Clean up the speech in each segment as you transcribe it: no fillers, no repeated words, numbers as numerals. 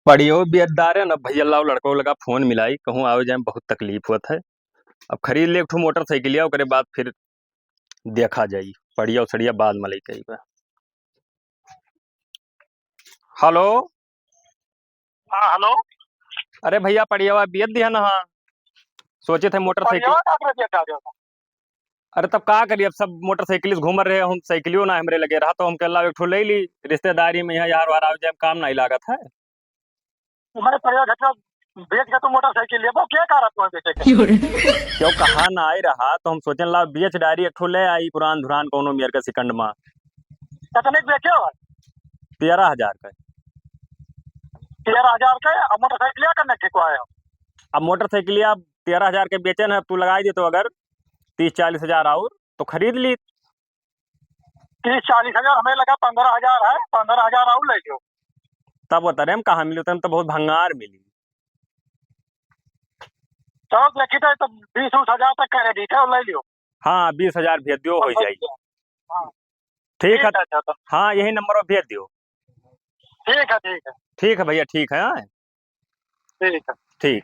पढ़ियो बेदार है न भैया लाओ लड़को लगा फोन मिलाई कहूँ आवे जाए में बहुत तकलीफ होत है। अब खरीद ले एक ठो मोटरसाइकिलिया ओकरे बाद फिर देखा जाई पढ़िया सड़िया बाद में लई कही बा। हेलो। हाँ हेलो। अरे भैया पढ़िया बेच दिया ना। हाँ सोचे थे मोटरसाइकिल। बढ़िया का बेच आ जाओ। अरे तब का करिए अब सब मोटरसाइकिल घूम रहे हम साइकिलियो ना हमरे लगे रहा तो हम कह एक ठो ले ली रिश्तेदारी में यहाँ यार वार आवे जाए काम नहीं लागत है। तुम्हारे परिवार घर का बेच के तुम मोटरसाइकिल ले वो क्या कर रहा तुम्हें बेचे के? क्यों कहा ना आई रहा तो हम सोचन ला बेच डारी एक ठो ले आई पुरान धुरान कोनो मेयर का सिकंड में कितने बेचे हो? 13,000 का। 13,000 के अब मोटरसाइकिल करने के को आए हो? अब मोटरसाइकिलिया 13,000 के बेचे न तू लगाई दी तो अगर 30-40 हजार और तो खरीद ली। 30-40 हजार हमें लगा 15,000 है, 15,000 और ले लो। तब बता रहे हम कहाँ मिली तो बहुत भंगार मिली। चलो देखी तो 20-20 हजार तक क्रेडिट है, ले लियो। हाँ 20,000 भेज दियो हो जाएगी। हाँ ठीक है। अच्छा तो हाँ यही नंबर पर भेज दियो। ठीक है ठीक है ठीक है भैया ठीक है। हाँ ठीक है। ठीक।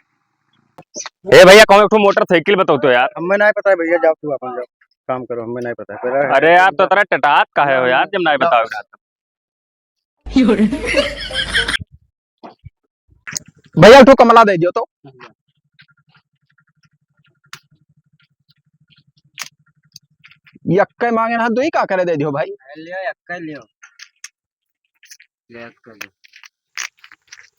ए भैया कौन एक ठो मोटरसाइकिल बताओ तो यार। हमें नहीं पता है भैया, जाओ तू अपन जाओ काम करो, हमें नहीं पता है पहले। अरे यार तो तेरा टटात का है हो यार जब नहीं बताओ। भैया तू कमला दे दियो तो। यक्के मांगे ना दुई का करे दे दियो भाई। लियो यक्का लियो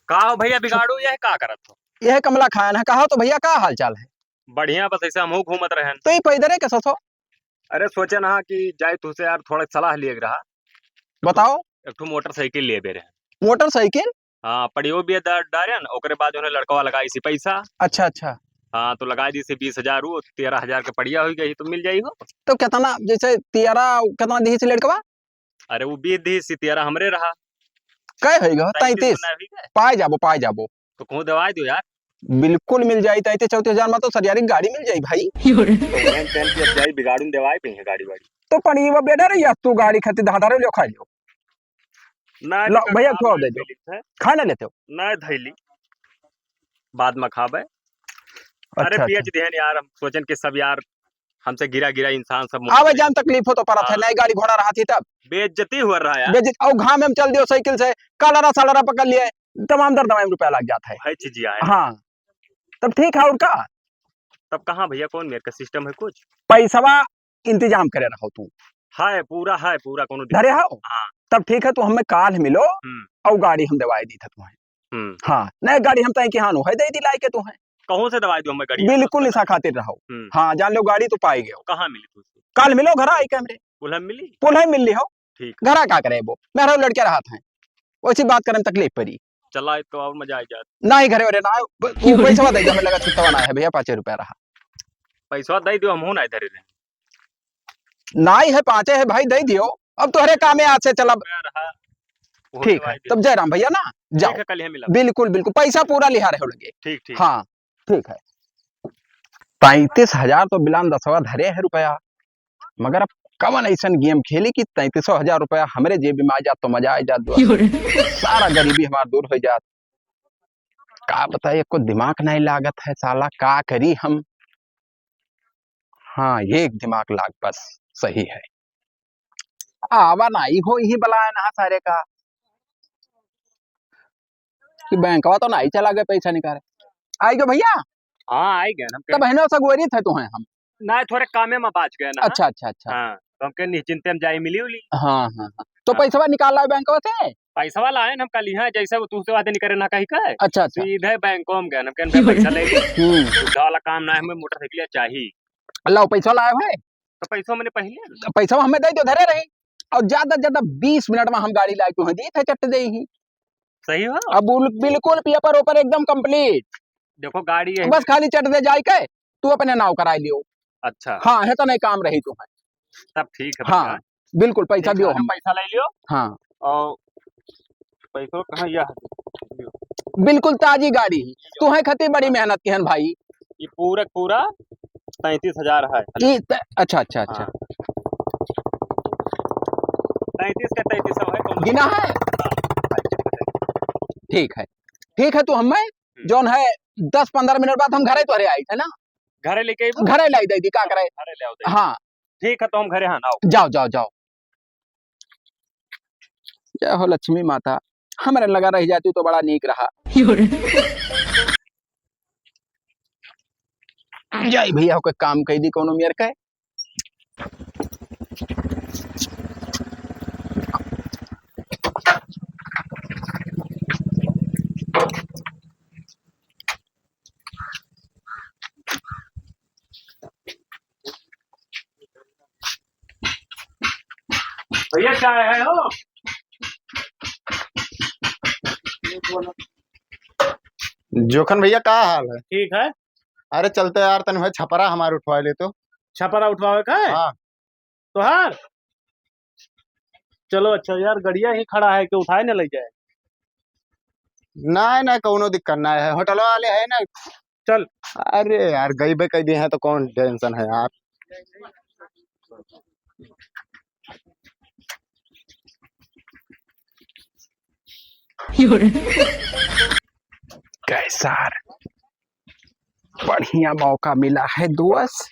का हो भैया बिगाड़ू यह का करत हो। यह कमला खान है कहा तो भैया का हाल चाल है? बढ़िया बस ऐसे हम घूमत रहे। तो ये पैदल कैसा सो? अरे सोचे ना कि जाए तुझसे यार थोड़ा सलाह लिए रहा। बताओ। एक ठो मोटरसाइकिल ले बे रहे। मोटरसाइकिल? हाँ पढ़ियो भी डारे न ओकरे बाद उन्हें लड़कवा लगाई सी पैसा। अच्छा अच्छा। हाँ तो लगा दी से 20,000 वो 13,000 के पढ़िया हो गई तो मिल जाई हो। तो कितना जैसे 13 कितना दी से लड़कवा? अरे वो 20 दी सी 13 हमरे रहा। कई होगा 33 पाए जाबो। तो कहूँ दवाई दो यार। बिल्कुल मिल जाई 33-34 हजार में तो सरियारी गाड़ी मिल जाई भाई। तो बिगाड़ू दवाई पे है गाड़ी वाड़ी। तो पड़ी वो बेटा रे या तू गाड़ी खाती धाधारे लियो खा लियो। ना लो भैया छोड़ दे दो। खाना लेते हो? ना धैली बाद में खाबे। अरे अच्छा पियच देहन यार हम सोचन के सब यार हमसे गिरा गिरा इंसान सब आवे जान तकलीफ हो तो परत है, हाँ। नई गाड़ी घोड़ा रहा थी तब बेइज्जती हुआ रहा यार। बेजित और घाम में चल दियो साइकिल से कालरा सालरा पकड़ लिए तमाम दर दमाम रुपया लग जाता है। है चीजिया है। हाँ तब ठीक है और का तब कहाँ भैया कौन मेरे का सिस्टम है कुछ पैसवा इंतजाम करे रहो तू है पूरा कोनो धरे हो। हाँ। तब ठीक है तू हमें काल मिलो और गाड़ी हम दवाई दी था तुम्हें। हाँ नई गाड़ी हम तय के हानो है दे दी लाई के तुम्हें कहूँ से दवाई दो हमें गाड़ी बिल्कुल इसा खातिर रहो। हाँ जान लो गाड़ी तो पाई गयो। कहाँ मिली तुझसे? काल मिलो घर आई कैमरे पुलह मिली पुल है मिल ली हो। ठीक घर क्या करे वो मेरा लड़के रहा था वैसी बात करने में तकलीफ पड़ी चला तो और मजा आ जाए। ना ही घरे वरे ना पैसा दे हमें लगा छुट्टा बना है भैया 5 रुपया रहा। पैसा दे दियो हम हो ना इधर रहे ना ही है 5 है भाई दे दियो अब तो हरे काम आज से चला। ठीक है तब जयराम भैया ना जाओ कल ही मिला। बिल्कुल बिल्कुल पैसा पूरा लिहा रहे हो लगे। ठीक हाँ ठीक है 35,000 तो बिलान 10 धरे है रुपया मगर अब कवन ऐसा गेम खेली कि 33,000 रुपया हमारे जेब में आ जात तो मजा आ जात सारा गरीबी हमारा दूर हो जात। का बताइए को दिमाग नहीं लागत है साला का करी हम। हाँ ये दिमाग लाग बस सही है। आवा नहीं हो ही बलाया ना सारे का कि बैंकवा तो नहीं चला गए पैसा निकाले आई गए भैया। हाँ आई गए हम तब बहनों सगवरी थे तो हैं हम ना थोड़े कामे में बाच गए ना। अच्छा अच्छा अच्छा। हाँ तो हमके निश्चिंते में जाई मिली उली। हाँ हाँ हाँ तो पैसा निकाल ला बैंकवा से पैसा वाला है हम कल यहाँ जैसे वो तुझसे वादे नहीं करे ना कहीं का। अच्छा अच्छा सीधे बैंक में गए हम कहन पैसा ले सुविधा वाला काम ना है हमें मोटरसाइकिल चाहिए। अल्लाह पैसा लाए है तो पैसा मैंने पहले पैसा हमें दे दो धरे रही और ज्यादा ज्यादा 20 मिनट में हम गाड़ी ला के दी थे चट दे ही सही हो। अब बिल्कुल पेपर ऊपर एकदम कंप्लीट देखो गाड़ी है बस खाली चट दे जाए के तू अपने नाव कराई लियो। अच्छा हाँ है तो नहीं काम रही तुम्हें तब ठीक है। हाँ बिल्कुल पैसा दियो हम पैसा ले लियो। हाँ और पैसा कहाँ यह बिल्कुल ताजी गाड़ी तू है खती बड़ी मेहनत की है भाई। ये पूरा 35,000 है। अच्छा अच्छा अच्छा। 33 का 33 है गिना है ठीक है ठीक है, तू हमें जौन है 10-15 मिनट बाद हम घरे तोरे आई थे ना, घरे लेके आइबो घरे लाई दे दी का करे। घरे ले आओ दे। हाँ ठीक है तो हम घरे हाँ आओ। जाओ जाओ जाओ। जय हो लक्ष्मी माता, हमारे लगा रह जाती तो बड़ा नीक रहा। जय भैया कोई काम कह दी कोनो मेर के। भैया चाय है हो? जोखन भैया का हाल है? ठीक है। अरे चलते यार तन भाई छपरा हमारे उठवा ले तो। छपरा उठवावे का है? हाँ तो हार चलो अच्छा यार, गड़िया ही खड़ा है कि उठाए न ले जाए। ना ना कोनो दिक्कत ना है, होटल वाले है ना। चल। अरे यार गई बे कह दिए हैं तो कौन टेंशन है यार। कैसा बढ़िया मौका मिला है दोस्त।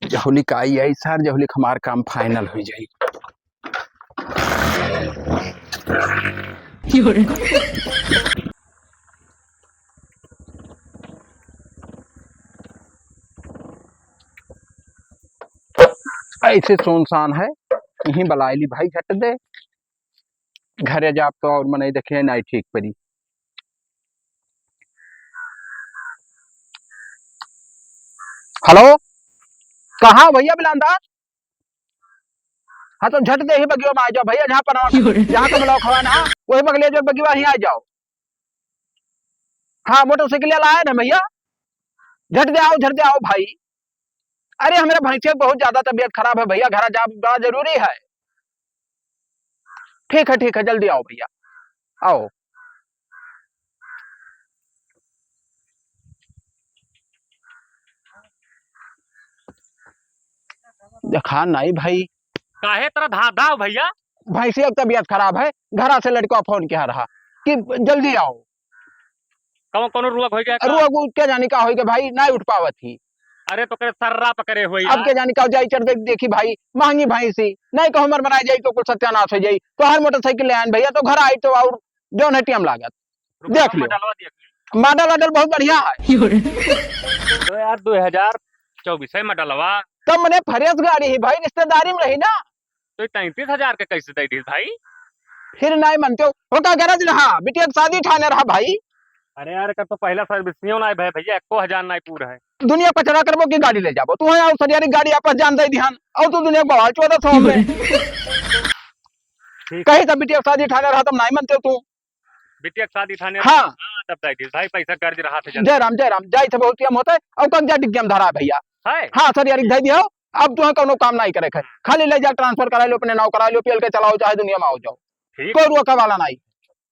जहुली का आई आई सर, जहुली हमार काम फाइनल हो जाई। ऐसे सुनसान है, यहीं बलाइली भाई झट दे घरे जाप तो और मने देखे नहीं ठीक पड़ी। हेलो कहाँ भैया बिलांदा? हाँ तो झट दे ही बगियो में आ जाओ भैया, जहाँ पर जहाँ का ब्लॉक हवा ना वही बगले जो बगिया ही आ जाओ। हाँ मोटरसाइकिल वाला है ना भैया, झट दे आओ भाई। अरे हमारे भैंसे बहुत ज्यादा तबीयत खराब है भैया, घर जा बड़ा जरूरी है। ठीक है जल्दी आओ भैया, आओ। देखा नहीं भाई काहे तरह धा धा भैया? भैंसी की तबीयत खराब है, घर से लड़का फोन किया रहा कि जल्दी आओ। कोनो रुआ हो गया का? रुआ को क्या जाने का होगा भाई, नहीं उठ पावत थी। अरे तो करे सर्रा पकड़े हुई अब क्या जाने का जाई चढ़ देखी भाई, महंगी भैंसी नहीं कहूँ मर मराई जाई तो कुछ सत्यानाश हो जाई। तो हर मोटरसाइकिल ले आन भैया, तो घर आई तो और जो है टीएम लागत देख लो। मॉडल वॉडल बहुत बढ़िया है। तो यार 2024 है मॉडलवा। तब मैंने फ्रेश गाड़ी ही भाई, रिश्तेदारी में रही ना। तो 33,000 के कैसे दे दी भाई? फिर नहीं मनते हो का गरज रहा बिटिया शादी ठाने रहा भाई। अरे यार का तो पहला सर्विसिंग ना भाई भैया, 1,000 नहीं पूरा है। दुनिया कचरा करबो की गाड़ी ले जाबो तू, है सरियारी गाड़ी आपस जान दे ध्यान और तू दुनिया को 1400 में कहीं तो बिटिया शादी ठाने रहा, तुम नहीं मनते हो तू। बिटिया शादी थाने हाँ तब दे दी भाई, पैसा कर्ज रहा था जय राम जाई से बहुत कम होता है और कब जा डिग्गम धरा भैया। है। हाँ सर यार दे दियो, अब तुम्हें कोनो काम नहीं करे है, खाली ले जा ट्रांसफर करा लो, अपने नाव करा लो, पीएल के चलाओ चाहे दुनिया में आओ जाओ, कोई रोका वाला नहीं।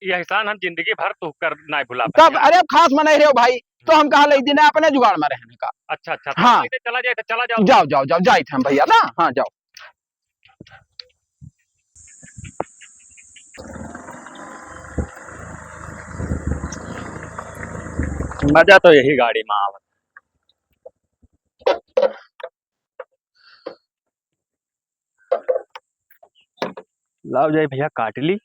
ये एहसान हम जिंदगी भर तो कर नहीं भुला तब अरे खास मना रहे हो भाई, तो हम कहा ले दिन अपने जुगाड़ में रहने का। अच्छा अच्छा हाँ चला जाए, चला जाओ जाओ जाओ जाओ जाए थे हम भैया ना। हाँ जाओ। मजा तो यही गाड़ी में आवत। लाओ जाए भैया काट ली।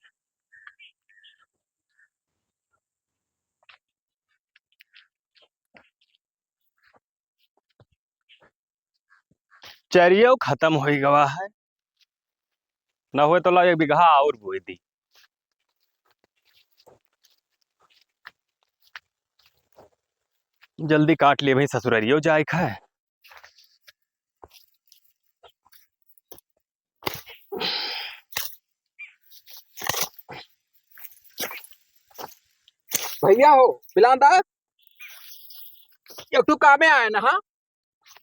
चरियो खत्म हो गवा है, न हुए तो ला 1 बीघा और बोई दी। जल्दी काट लिए भाई, ससुररियो जाए खा है। भैया हो बिलांदा एक तो कामे आए ना। हाँ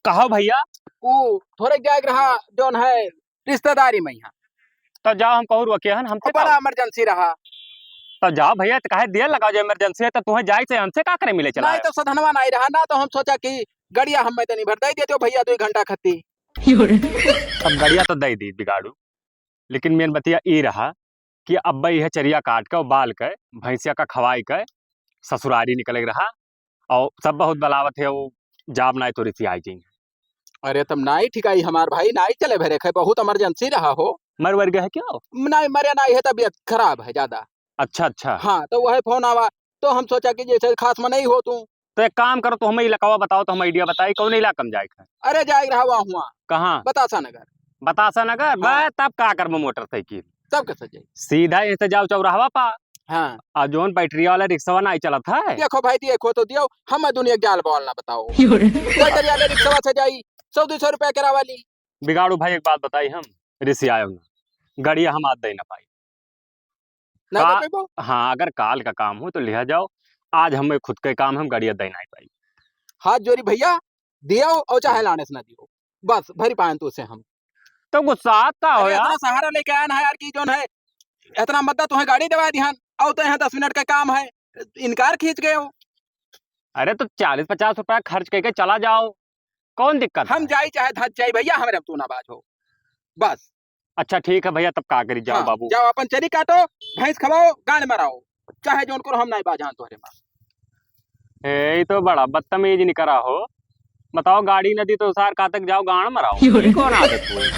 कहो भैया। वो थोड़े क्या रहा जोन है रिश्तेदारी में यहाँ, तो जाओ हम कहूँ रुके हन हमसे बड़ा इमरजेंसी रहा। तो जाओ भैया, तो काहे देर लगाओ, जो इमरजेंसी है तो तुम्हें जाए से हमसे का करे मिले चला। नहीं तो सधनवा नहीं रहा ना, तो हम सोचा कि गड़िया हम तो नहीं भर दे देते हो भैया 2 घंटा खत्ती। अब गड़िया तो दे दी बिगाड़ू। लेकिन मेन बतिया ये रहा कि अब यह चरिया काट के और बाल के भैंसिया का खवाई के ससुरारी निकले रहा और सब बहुत बलावत है वो जाब ना तो रिसी आई जाएंगे। अरे तब नाई ठिकाई हमार भाई, नाई चले भरे है, बहुत इमरजेंसी रहा हो। मर वर गया है क्या? नाई मरे, नाई है, तबीयत खराब है ज्यादा। अच्छा अच्छा। हाँ तो वही फोन आवा, तो हम सोचा कि जैसे खास में नहीं हो तू। तो एक काम करो, तो हमें इलाका बताओ, तो हम आइडिया बताई कौन इलाका में जाए। अरे जाए रहा हुआ हुआ कहाँ? बतासा नगर। बतासा नगर। हाँ। मैं तब का कर मोटरसाइकिल सब कैसे जाए? सीधा यहाँ से जाओ चौराहा पा, हाँ और जोन बैटरी वाला रिक्शा ना चला था। देखो भाई, देखो तो दियो, हम दुनिया जाल बोलना बताओ। बैटरी वाले रिक्शा से जाई 100-200 रुपया किराया वाली। बिगाड़ू भाई एक बात बताई, हम ऋषि आयो ना गाड़िया हम आज दे ना पाई। नहीं का, दे पाइबो? हाँ अगर काल का काम हो तो लिया जाओ, आज हमें खुद के काम हम गाड़िया दे ना पाई। हाथ जोड़ी भैया, दियो और चाहे लाने से ना दियो, बस भरी पाए तो उसे हम। तो गुस्सा आता हो अरे यार। इतना सहारा लेके आया ना यार की जोन है, इतना मद्दा तुम्हें गाड़ी दवा ध्यान और तो यहाँ 10 मिनट का काम है, इनकार खींच गए हो। अरे तो 40-50 रुपया खर्च करके चला जाओ, कौन दिक्कत हम है? जाई चाहे धज जाई भैया, हमारे अब तू ना बाज हो बस। अच्छा ठीक है भैया, तब का करी जाओ हाँ, बाबू। जाओ अपन चरी काटो, भैंस खवाओ, गांड मराओ, चाहे जोन करो, हम नहीं बाजान तुम्हारे मां। ये तो बड़ा बदतमीज नहीं करा हो। बताओ गाड़ी नदी तो सार का तक जाओ गाड़ मराओ, ये कौन आदत हुई?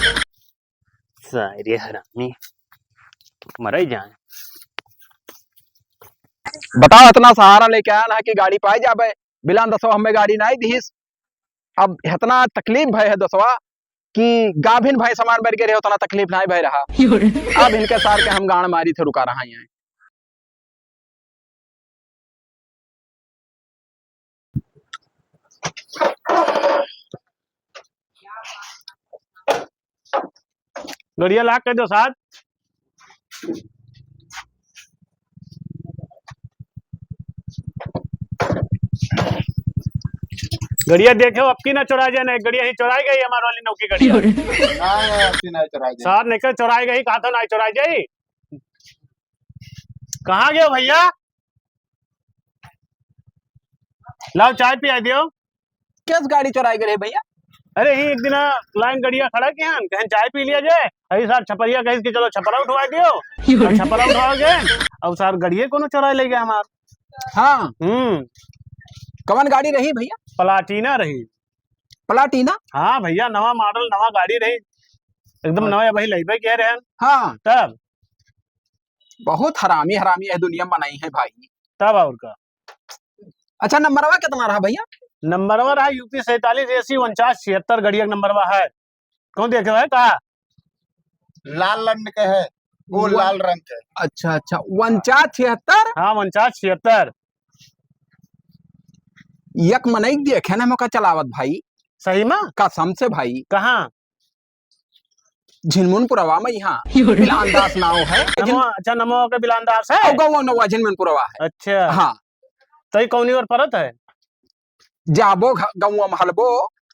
सारे हरामी मर ही जाए। बताओ इतना सहारा लेके आया ना कि गाड़ी पाई जाबे, बिलान दसो हमें गाड़ी नहीं दीस। अब इतना तकलीफ भय है दसवा कि गाभिन भाई सामान बर के रहे, उतना तकलीफ नहीं भय रहा। अब इनके सार के हम गाड़ मारी थे रुका रहा है। गड़िया लाख कर दो साथ। गड़िया देखो अब की ना चुरा जाए ना, गड़िया ही चुराई गई हमारे वाली नौकी गड़िया। नहीं चुराई दे। साथ निकल चुराई गई, कहा तो ना चुराई जाई। कहाँ गए हो भैया? लाओ चाय पिया दियो। किस गाड़ी चुराई गए भैया? अरे ही एक दिन लाइन गड़िया खड़ा किया, कहें चाय पी लिया जाए। अरे सर छपरिया कहीं कि चलो छपरा उठवा दियो, और छपरा उठवा गए और सर गड़िया कोनो चुराई ले गया हमार। हाँ कौन गाड़ी रही भैया? प्लाटीना रही। प्लाटीना? हाँ भैया, नवा मॉडल नवा गाड़ी रही, एकदम नवा भाई लइबे कह रहे हैं। हाँ तब बहुत हरामी हरामी है दुनिया बनाई है भाई। तब और का। अच्छा नंबरवा कितना रहा भैया? नंबरवा रहा यूपी 47 80 49 76 गड़िया नंबरवा है। कौन देखे है कहा? लाल रंग के है, वो लाल रंग के। अच्छा अच्छा 4976। हाँ 49 76 यक मनई देखे ना मौका चलावत भाई, सही में कसम से भाई। कहाँ? झिनमुनपुरवा में यहाँ बिलानदास नाव है। अच्छा नमो के बिलानदास है। और गौवा नवा झिनमुनपुरवा है। अच्छा हाँ सही कौनी और परत है। जाबो गौवा महलबो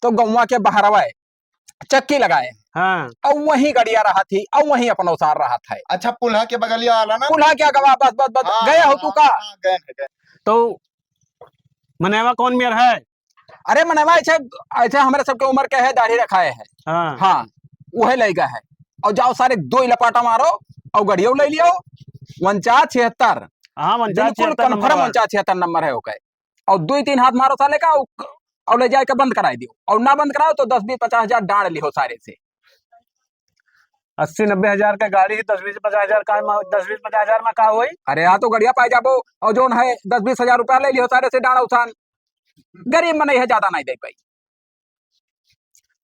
तो गौवा के बहरवा चक्की लगाए। हाँ और वही गड़िया रहा थी और वही अपना उसार रहा था। अच्छा पुल्हा के बगलिया वाला ना? पुल्हा क्या गवा, बस बस बस हाँ, गया हो तू का? गए। तो मनेवा कौन मेर है? अरे मनवा ऐसे ऐसे हमारे सबके उम्र के है, दाढ़ी रखाए है। हाँ हाँ वह ले गया है। और जाओ सारे 2 लपाटा मारो और गड़िया ले लियो। 4976। हाँ 49 बिल्कुल 76 कन्फर्म 4976 नंबर है ओके। और 2-3 हाथ मारो साले का और ले जाके बंद कराई दियो, और ना बंद कराओ तो 10-20-50 हजार डांड लियो सारे से। 80-90 हजार का गाड़ी 10-20-50 हजार का 10-20-50 हजार में का हुई? अरे हाँ तो गड़िया पाई जाबो, और जो है 10-20 हजार रुपया ले लियो सारे से डांड उठान। गरीब में नहीं है, ज्यादा नहीं दे पाई।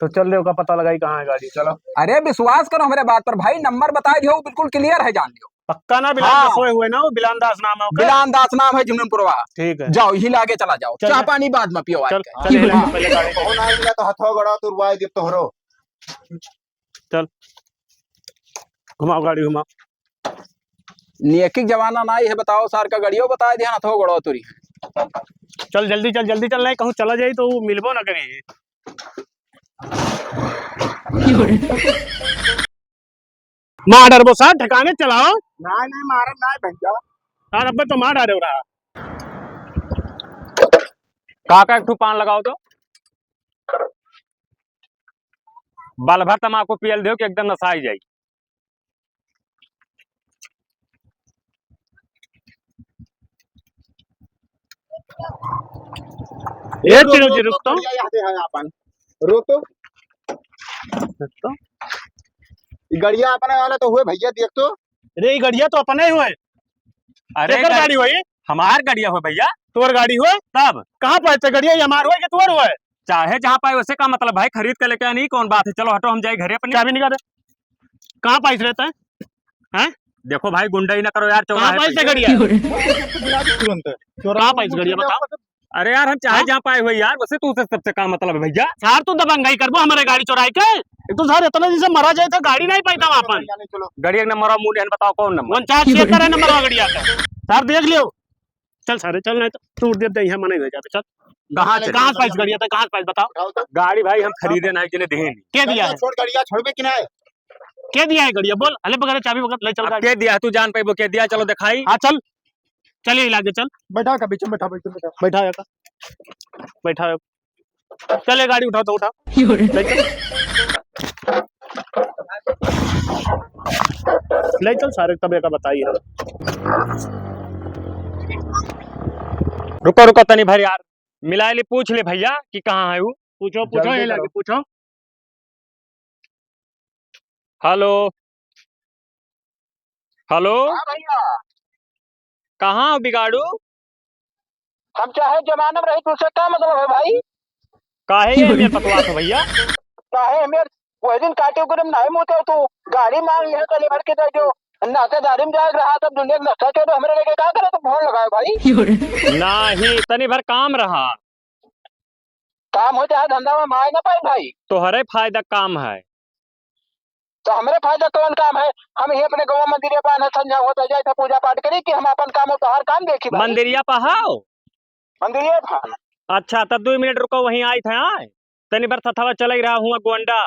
तो चल रहे का पता लगाई कहाँ है गाड़ी। चलो अरे विश्वास करो हमारे बात पर भाई, नंबर बता दियो बिल्कुल क्लियर है, जान लियो। पक्का ना? बिलान सोए हुए ना, वो बिलानदास नाम है। बिलानदास नाम है झुनपुरवा। ठीक है जाओ ही लागे चला जाओ, चाह पानी बाद में पियो। चल चल हिले हाँ। पहले गाड़ी कौन आ गया तो हथो गड़ा तो रुवाई दे तोहरो। चल घुमाओ गाड़ी घुमाओ। नियकिक जमाना ना है, बताओ सार का गड़ियो बताए ध्यान हो गड़ो तुरी। चल जल्दी चल, नहीं कहूँ चला जाई तो मिलबो ना करी। मार डर वो साथ ठिकाने चलाओ। नहीं मारम नहीं भैया। यार अब तो मार डाले रहा। काका एक पान लगाओ तो बाल भर तमाकू पियल दो कि एकदम नसाई जाई। एक मिनट रुक तो बढ़िया याद है अपन रोक तो ये गड़िया अपने वाला तो हुए भैया देख तो रे ये गड़िया तो अपने हुए। अरे केकर गाड़ी हुई? हमार गड़िया हो भैया। तोर गाड़ी हुए तब कहाँ पहुंचे? गड़िया ये हमार हुए कि तोर हुए? चाहे जहाँ पाए वैसे का मतलब भाई, खरीद के लेके नहीं कौन बात है। चलो हटो हम जाए घरे अपने। चाबी निकाल। कहाँ पाइस रहता है? देखो भाई गुंडा ही ना करो यार, कहाँ चौराहे पाइस पे। गड़िया? कहाँ पाइस गड़िया बताओ। अरे यार हम चाहे जहाँ पाए हुए यार, वैसे तू से सबसे का मतलब है भैया। सार तू दबंगाई करबो हमारे गाड़ी चुराई के? एक तो सार इतना जैसे मरा जाए तो गाड़ी नहीं पाई था वहाँ पर। चलो गाड़ी का नंबर और मूड है, बताओ कौन नंबर। 4976 है नंबर गड़िया का। सार देख लियो। चल सारे चल, नहीं तो तू दे दे यहाँ मने हो जाते। चल कहाँ से कहाँ पाइस गड़िया था? कहाँ पाइस बताओ। उठाओ तो गाड़ी भाई हम खरीदे ना के लिए दी नहीं। क्या दिया है? छोड़ गड़िया छोड़बे कि नहीं क्या दिया है गड़िया? बोल हले बगैर चाबी बगैर ले चल अब गाड़ी। क्या दिया तू जान पाई वो क्या दिया, चलो दिखाई। हाँ चल चलिए लागे चल। बैठा का बीच में बैठा बैठा बैठा का बैठा। चले गाड़ी उठाओ तो उठा। ले चल ले चल सारे तबे का बताइए। रुको रुको तनी भर यार, मिला ले पूछ ले भैया कि कहाँ है वो। पूछो पूछो जल्दी ये लागे करो। पूछो। हेलो हेलो, भैया कहाँ हो बिगाड़ू? हम चाहे जमाना में रही तुझसे क्या मतलब है भाई काहे ये मेरे पकवास हो भैया? चाहे मेरे वही दिन काटे गुरम नहीं मुते तू गाड़ी मांग ले कल भर के दे दो नातेदारी में जाग रहा था दुनिया में नशा के तो हमरे लेके क्या करे तो फोन लगाए भाई नहीं तनी भर काम रहा, काम हो जाए धंधा में माय ना पाए भाई तोहरे फायदा काम है। तो हमारे फायदा कौन काम है? हम ही अपने गाँव मंदिर पर संध्या होता जाए पूजा पाठ करी कि हम अपन काम तो हर काम देखी भाई। मंदिरिया पहाओ। मंदिर था अच्छा तब 2 मिनट रुको, वहीं आई था। तनी भर थथवा चल रहा हूँ गोंडा।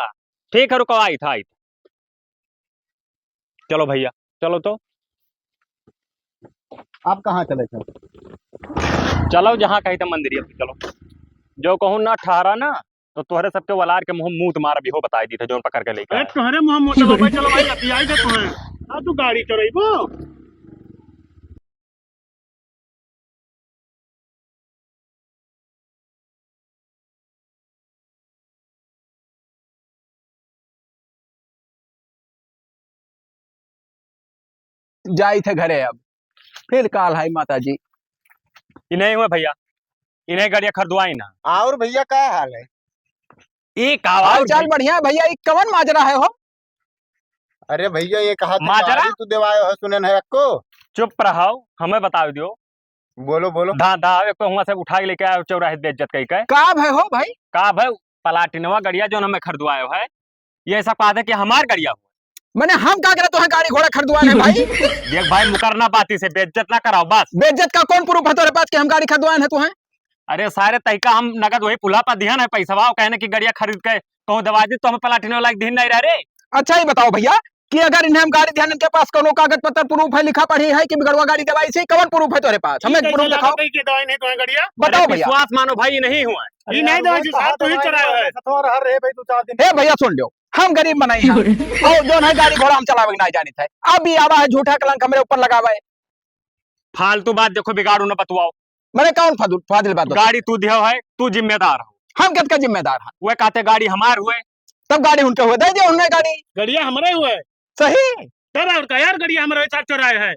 ठीक है रुको, आई था। चलो भैया चलो तो आप कहाँ चले थे? चलो जहाँ कही था मंदिरिया पे चलो। जो कहूँ ना ठहरा ना तो तोहरे सबके वलार के मुंह मुंह तुम्हारा भी हो बताई दी थे जो पकड़ के लेके अरे आए। तुम्हारे मुंह मोटा बाबा चलो भाई लती आई थे तुम्हें। अब तू गाड़ी चुराई वो। जाई थे घरे अब फिर काल है माता जी। इन्हें हुए भैया, इन्हें गाड़िया खरीदवाई ना। और भैया क्या हाल है? एक हाल आवाज चाल बढ़िया है भैया। एक कवन माजरा है हो? अरे भैया ये कहा माजरा? तू देवायो है सुने है को चुप रहो, हमें बता दियो। बोलो बोलो धा धा एक तो वहां से उठा के लेके आए चौराहे बेइज्जत कही के। का भय हो भाई? का भाई पलाटिनवा गड़िया जो हमें खरीदवायो है, ये ऐसा कहा था कि हमार गड़िया हो। मैंने हम का करे तो है गाड़ी घोड़ा खरीदवाने भाई? देख भाई मुकरना बाती से बेइज्जत ना कराओ बस। बेइज्जत का कौन प्रूफ है तेरे पास कि हम गाड़ी खरीदवाए हैं? तू है अरे सारे तरीका हम नगद वही पुला पर दिया है पैसा कहने की गड़िया खरीद के कहूँ दवा दी तो हमें पलाटिनवा लायक दिन नहीं रह रे। अच्छा ही बताओ भैया कि अगर इन्हें हम गाड़ी ध्यान इनके पास कोनो कागज पत्र प्रूफ है, लिखा पढ़ी है कि बिगड़वा गाड़ी दवाई से कवन प्रूफ है तेरे पास? हमें प्रूफ दिखाओ। की दवाई नहीं तुम्हें गड़िया? बताओ अरे भैया। विश्वास मानो भाई नहीं हुआ। ये नहीं दवाई से साथ तू ही चुराया है। हे भैया सुन लो, हम गरीब बनाई हैं और जो है गाड़ी घोड़ा हम चलावे नहीं जानी थे। अब भी आवा है झूठा कलंक हमरे ऊपर लगावा है। फालतू बात देखो बिगाड़ू न बतवाओ। मैंने कौन फाजिल बात बताई? गाड़ी तू दिया है, तू जिम्मेदार हो। हम किसका जिम्मेदार हैं? वो कहते गाड़ी हमार हुए तब गाड़ी उनके हुए दे दिया उन्हें गाड़ी। गड़िया हमारे हुए सही तब और का यार गड़िया हमारे साथ चुराया है।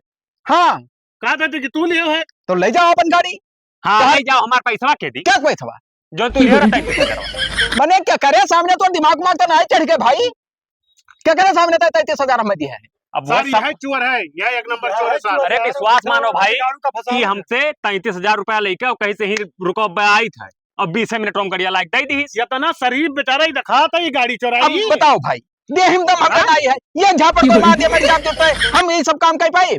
हाँ कहा था कि तू लियो है। तो ले जाओ अपन गाड़ी। हाँ ले जाओ, हमार पैसा के दी क्या पैसा जो तू लिया रहता है। मैंने क्या करे सामने तो दिमाग में तो नहीं चढ़ के भाई। क्या करे सामने तो 33,000 हमें दिया है। अब वो सर सब यह चोर है, यह एक नंबर चोर है सर। अरे विश्वास मानो भाई कि हमसे 33,000 रुपया लेके और कहीं से ही रुको आई था और 20 मिनट में गड़िया लायक दे दी। ये तो ना शरीफ बेचारा ही दिखा था ये गाड़ी अब चुराई। बताओ भाई दे हिमदम हमें नहीं है। ये झापड़ को मार दिया मेरी जान देता है। हम ये सब काम कर पाए?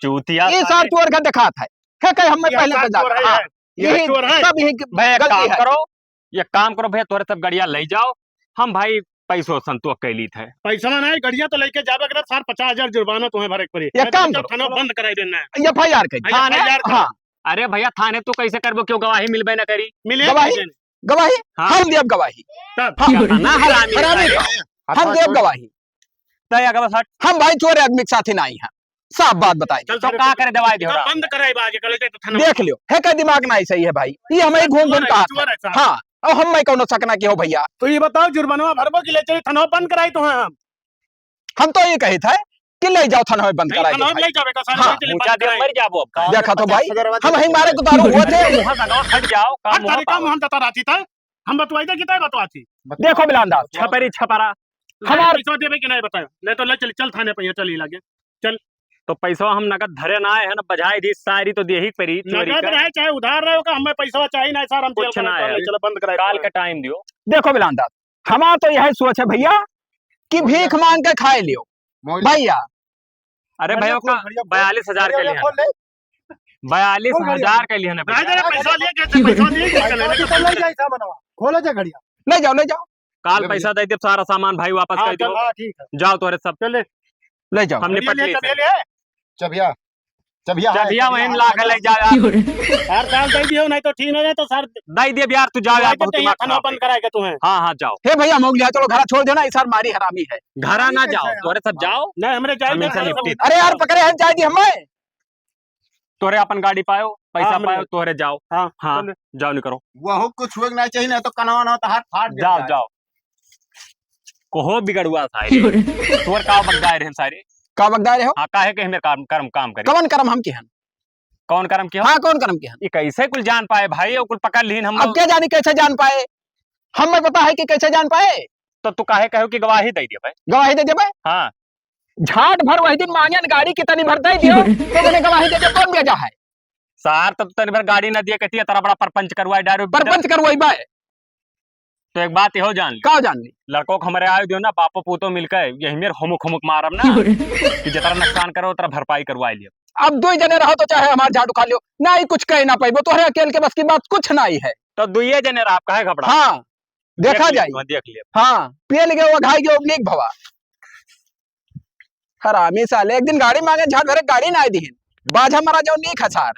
चूतिया ये सार चोर का दिखा था क्या कहे हमें यह पहले साथ तो चोर है, हाँ, यह चोर है। सब यही भाई एक गलती काम है। करो, ये काम करो भैया, तोरे सब गड़िया ले जाओ। हम भाई पैसों संतोष कैली थे। पैसा ना नहीं गड़िया तो लेके जावे अगर सर 50,000 जुर्माना तुम्हें भरे पड़ी। ये काम करो। थाना बंद कराई देना है। FIR कर थाने हाँ अरे भैया थाने तू कैसे करबो, क्यों गवाही मिलबे न करी। मिले गवाही? गवाही हाँ। हम देव गवाही। तब हाँ, ना हरामी हरामी है। हम देव गवाही। तय अगर बस हट हम भाई चोर आदमी के साथ ही नहीं है। साफ बात बताई चल तो का करे दवाई दियो बंद कराई बाजे कल ते थाना देख लियो है का दिमाग नहीं सही है भाई ये हमें घूम घूम कहा हाँ और हम मैं कौन सकना के हो भैया तो ये बताओ जुर्माना भरबो कि ले चली थाना बंद कराई तो हम तो ये कहे थे कि ले जाओ थाना में बंद करा थाना दो ले जावे का हाँ, ऊंचा दे मर जाबो अब का देखा तो भाई हम ही मारे तो तारू हुए थे मुंह सगाओ हट जाओ का हर मुंह तरीका पाओ। हम तता राती था हम बतवाई था कितना बतवाती देखो बिलांदा छपरी छपरा हमार पैसा देवे कि नहीं बताओ ले तो ले चल थाने पे चल ही लगे तो पैसा हम नगद धरे ना है ना बजाई दी सारी तो दे ही परी चोरी नगद का रहे चाहे उधार रहे का हमें पैसा चाहिए ना सर हम जेल कुछ ना करा है। चलो बंद कराई काल का टाइम दियो। देखो बिलांदा हमारा तो यही सोच है भैया कि भीख मांग के खाए लियो भैया अरे भैया का 42,000 के लिए 42,000 के लिए ना भैया। राजा पैसा लिए कैसे पैसा लिए क्या चले ले जाए सा बनवा खोलो जा घड़िया ले जाओ काल पैसा दे दे सारा सामान भाई वापस कर दो हां ठीक है जाओ तोरे सब चले ले जाओ हमने पट ली ले ले चबिया चबिया वहीं ला के ले जा हर साल दे दियो नहीं तो ठीक हो जाए तो सर दई दे यार तू जाओ यार बहुत दिमाग थाना खराब बंद है। कराएगा तुम्हें हाँ जाओ हे भैया मोगलिया चलो घर छोड़ देना इस बार मारी हरामी है घरा ना जाओ तोरे सब जाओ नहीं हमरे हम इनसे जाए निपटी अरे यार पकड़े हैं चाहिए हमें तोरे अपन गाड़ी पायो पैसा हमरे- पायो तोरे जाओ हां हाँ जाओ नहीं करो वो कुछ हुए ना चाहिए ना तो कनवा ना तो हाथ फाट जाओ जाओ कोहो बिगड़ुआ था तोर का बगदार है सारे का बगदार हो हाँ काहे के हमें काम करी कवन करम हम के हन कौन करम किया हाँ कौन करम के हन ये कैसे कुल जान पाए भाई और कुल पकड़ लीन हम अब क्या जाने कैसे जान पाए हमें पता है कि कैसे जान पाए तो तू काहे कहो कि गवाही दे दिया भाई गवाही दे दे भाई हाँ झाट भर वही दिन मांगे गाड़ी कितनी भरता ही दियो तो मैंने गवाही दे दे कौन भेजा है सार तब तन भर गाड़ी ना दिया कहती है तेरा बड़ा परपंच करवाए डायरो परपंच कर वही बाय तो एक बात इहो जान ली का जान ली लड़कों को हमारे आए दियो ना बापो पूतो मिलकर यही मेरे हुमुक मारम ना कि जितना नुकसान करो उतना भरपाई करवाई लियो अब दो जने रहो तो चाहे हमारे झाड़ू खा लियो ना ही कुछ कह ना पाई वो तो अकेले के बस की बात कुछ ना ही है तो दुइये जने आप काहे घबरा हाँ देखा जाए देख लिया हाँ पेल गए वो घाई गए उबलीक भवा हरामी साले एक दिन गाड़ी मांगे झाड़ भरे गाड़ी ना दी बाजा मरा जाओ नहीं खसार